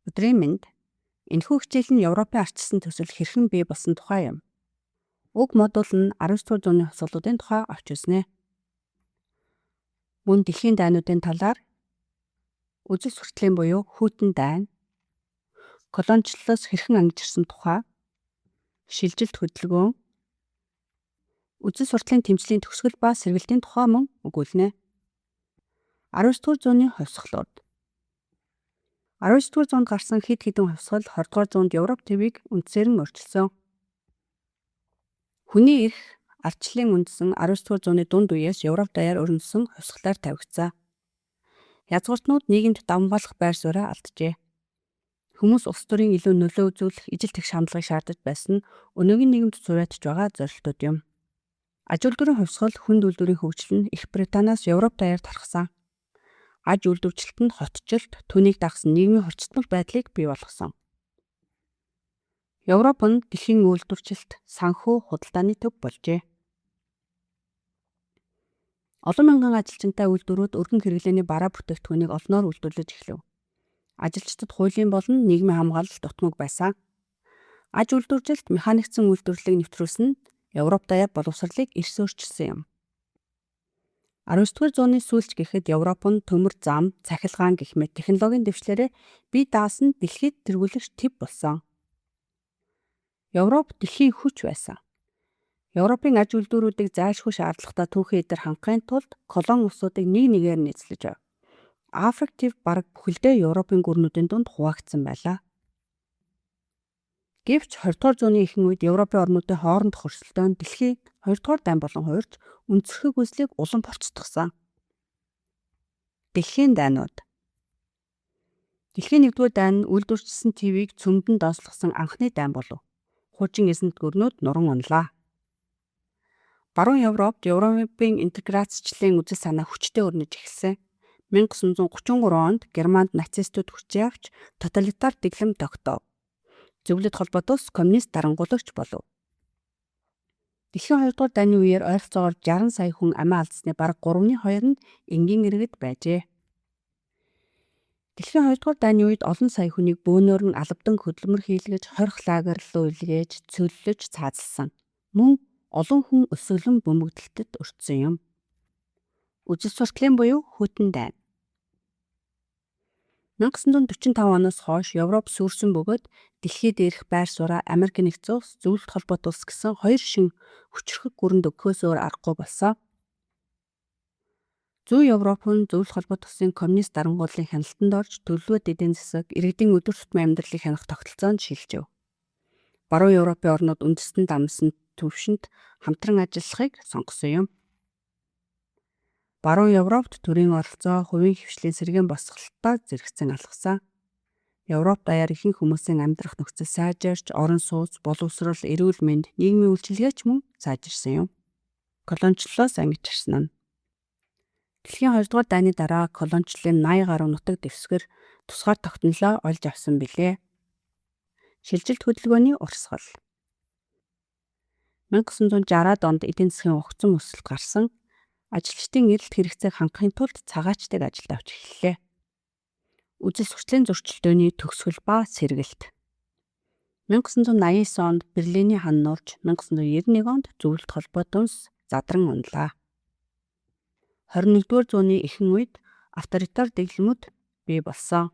Өдрийн мэнд. Энэхүү хичээл нь Европын ардчилсан төсөл хэрхэн бий болсон тухай юм. Уг модуль нь 19-р зууны хувьсгалуудын тухай авч үзнэ. Мөн дэлхийн дайнуудын талаар үзэл сурталчилан буюу хүйтэн дайн, колоничлолоос хэрхэн ангижирсан тухай, шилжилт хөдөлгөөн, үзэл сурталчилан тэмцлийн төгсгөл ба сэргэлтийн тухай мөн өгүүлнэ. 19-р зууны хувьсгалууд. 19-р зуунд гарсан хэд хэдэн хувьсгал 20-р зуунд Европ төвийг үндсээр нь өөрчилсөн. Хүний эрх ардчлалын үндсэн 19-р зууны дунд үеэс Европ даяар өрнөсөн хувьсгалаар тавигдсан. Язгууртнууд нийгэмд давмгаалах байр сууриа алджээ. Хүмүүс улс төрийн илүү нөлөө үзүүлэх ижил тэгш хандлагыг шаардаж байсан нь өнөөгийн нийгэмд зураатж байгаа зорилтууд юм. Аж үйлдвэрийн хувьсгал хүнд үйлдвэрийн хөгжил нь Их Британаас Европ даяар тархсан. Аж үйлдвэрчлэлт нь хотчлолт, түүнийг дагсан нийгмийн хорчтмол байдлыг бий болгосон. Европ нь дэлхийн үйлдвэрчлэлт, санхүү, худалдааны төв болжээ. Олон мянган ажилчинтай үйлдвэрүүд өргөн хэрэглээний бараа бүтээгдэхүүнийг олноор үйлдвэрлэж эхлэв. Ажилчдад хуулийн болон нийгмийн хамгаалалт дутмаг байсан. Аж үйлдвэржилт механикцсан үйлдвэрлэлийг нэвтрүүлсэн нь Европ даяар боловсролыг эрс өөрчилсөн юм. 19-р зууны сүүлч гэхэд Европ нь төмөр зам, цахилгаан гэх мэт технологийн дэвшлээрээ бие даасан дэлхийд тэргүүлэгч төв болсон. Европ дэлхийн хүч байсан. Европын аж үйлдвэрүүдийг зайлшгүй шаардлагатай түүхэн эдэр хангахын тулд колони улсуудыг нэг нэгээр нийцлэж Африк төв бараг бүхэлдээ Европын гүрнүүдийн дунд хуваагдсан байлаа. Гэвч 20-р зууны ихэнх үед Европын орнуудын хоорондох өрсөлдөөн дэлхийг 2-р дайн болон хуурч үндэслэх үзлийг улам борцтгосон. Дэлхийн дайнууд. Дэлхийн 1-р дайн нь үйлдвэрчилсэн ТV-г цөмдөн доослогсон анхны дайн болов. Хуучин эзэнт гүрнүүд нуран унлаа. Баруун Европт Европын интеграцчлалын үзэл санаа хүчтэй өрнөж эхэлсэн. 1933 онд Германд нацистууд хүчээ авч тоталитар дэглэм тогтоов. Зөвлөд холбоотоос коммунист дарангуулагч болов. Дэлхийн 2-р дайны үеэр ойролцоогоор 60 сая хүн амиа алдсны бараг 3/2 нь энгийн иргэд байжээ. Дэлхийн 2-р дайны үед олон сая хүнийг бөөнөр нь албадан хөдөлмөр хийлгэж, хорих лагер руу илгээж, цөллөж цаазалсан. Мөн олон хүн өсөглөн бөмбөгдөлтөд өртсөн юм. Үзэл сурталчилан буюу хүйтэн дайн. 1945 оноос хойш Европ сүрсэн бөгөөд дэлхийд дээрх байр сууриа Америк нэгдсэн улс, Зөвлөлт холбоот улс гэсэн хоёр шин хүчрхэг гүрэнд өгөхөөс өөр аргагүй болсон. Зүүн Европ нь Зөвлөлт холбоот улсын коммунист дарангууллын хяналтанд орж төлөвлөгөөт эдийн засаг, иргэдийн өдөр тутмын амьдралыг хянах тогтолцоонд шилжив. Баруун Европын орнууд үндэстэн дамсан төвшөнд хамтран ажиллахыг сонгосон юм. Баруун Европт төрийн оролцоо, хувийн хвшлийн сэргээн босголттой зэрэгцэн алгасан. Европ даяар ихэнх хүмүүсийн амьдрах нөхцөл сайжирч, орон сууц, боловсрол, эрүүл мэнд, нийгмийн үйлчилгээч мөн сайжирсан юм. Колоничлолоос ангижирсан нь. Дэлхийн 2-р дайны дараа колоничлалын 80 гаруй нутаг дэвсгэр тусгаар тогтнолоо олж авсан билээ. Шилжилт хөдөлгөөний урсгал. 1960-аад онд эдийн засгийн огцом өсөлт гарсан. Ажилчдын эрэлт хэрэгцээг хангахын тулд цагаачдаг ажилд авч эхэллээ. Үзэл сурталчилан зөрчилдөөний төгсгөл ба сэргэлт. 1989 онд Берлиний хан нурж, 1991 онд Зөвлөлт холбоот улс задран унлаа. 21-р зууны ихэнх үед авторитар дэглэмүүд бий болсон.